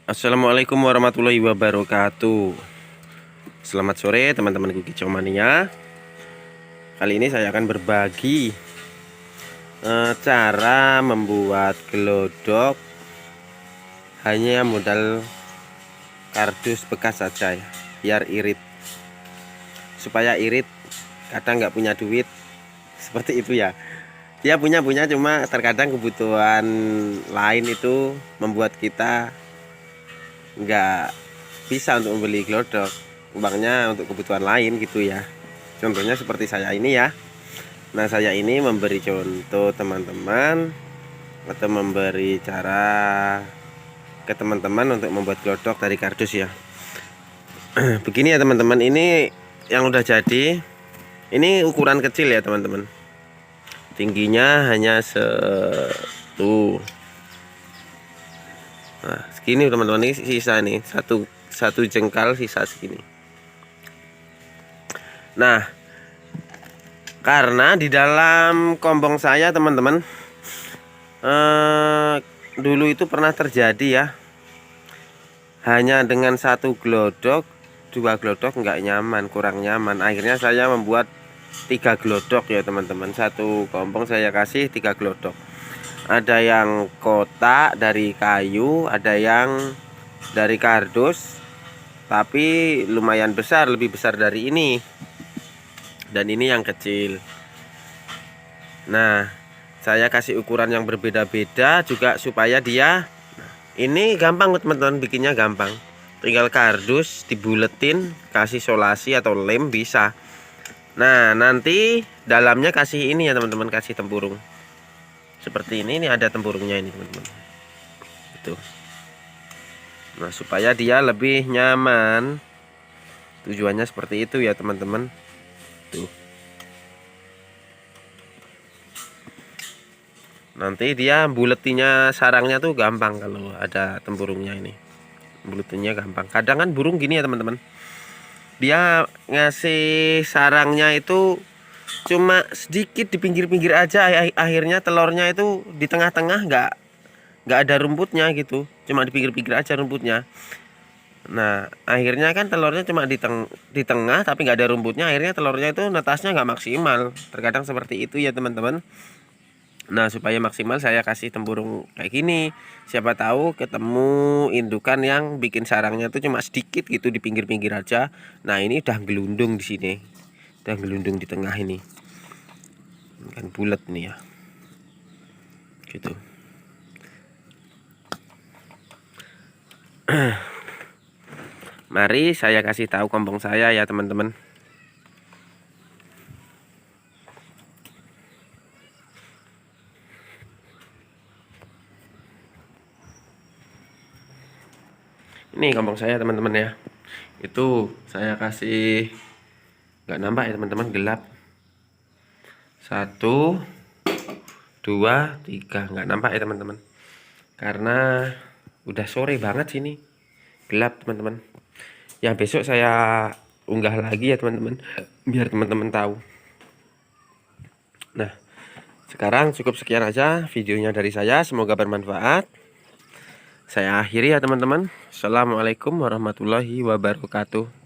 Assalamualaikum warahmatullahi wabarakatuh. Selamat sore teman-teman Kicau Mania. Kali ini saya akan berbagi cara membuat gelodok hanya modal kardus bekas saja ya, biar irit. Supaya irit, kadang nggak punya duit seperti itu ya. Dia punya cuma terkadang kebutuhan lain itu membuat kita nggak bisa untuk membeli glodok, uangnya untuk kebutuhan lain gitu ya. Contohnya seperti saya ini ya. Nah, saya ini memberi contoh teman-teman atau memberi cara ke teman-teman untuk membuat glodok dari kardus ya. Begini ya teman-teman, ini yang udah jadi. Ini ukuran kecil ya teman-teman, tingginya hanya tuh. Nah, segini teman-teman, ini sisa nih, satu jengkal sisa segini. Nah, karena di dalam kombong saya teman-teman, dulu itu pernah terjadi ya, hanya dengan satu glodok, dua glodok nggak nyaman, kurang nyaman. Akhirnya saya membuat 3 glodok ya teman-teman. Satu kombong saya kasih 3 glodok. Ada yang kotak dari kayu, ada yang dari kardus, tapi lumayan besar, lebih besar dari ini. Dan ini yang kecil. Nah, saya kasih ukuran yang berbeda-beda juga supaya dia, ini gampang teman-teman, bikinnya gampang. Tinggal kardus dibuletin, kasih solasi atau lem bisa. Nah, nanti dalamnya kasih ini ya teman-teman, kasih tempurung. Seperti ini ada tempurungnya ini teman-teman. Itu. Nah, supaya dia lebih nyaman. Tujuannya seperti itu ya teman-teman. Tuh. Nanti dia buletinya sarangnya tuh gampang kalau ada tempurungnya ini. Buletinya gampang. Kadang kan burung gini ya teman-teman. Dia ngasih sarangnya itu cuma sedikit di pinggir-pinggir aja, akhirnya telurnya itu di tengah-tengah nggak ada rumputnya gitu, cuma di pinggir-pinggir aja rumputnya. Nah, akhirnya kan telurnya cuma di tengah tapi nggak ada rumputnya, akhirnya telurnya itu netasnya nggak maksimal. Terkadang seperti itu ya teman-teman. Nah, supaya maksimal saya kasih tempurung kayak gini. Siapa tahu ketemu indukan yang bikin sarangnya tuh cuma sedikit gitu di pinggir-pinggir aja. Nah, ini udah gelundung di sini. Udah gelundung di tengah ini. Kan bulat nih ya. Gitu. Mari saya kasih tahu kombong saya ya teman-teman. Ini kombong saya teman-teman ya. Itu saya kasih, nggak nampak ya teman-teman, gelap. 1, 2, 3, nggak nampak ya teman-teman. Karena udah sore banget sini, gelap teman-teman. Ya besok saya unggah lagi ya teman-teman, biar teman-teman tahu. Nah, sekarang cukup sekian aja videonya dari saya, semoga bermanfaat. Saya akhiri ya teman-teman. Assalamualaikum warahmatullahi wabarakatuh.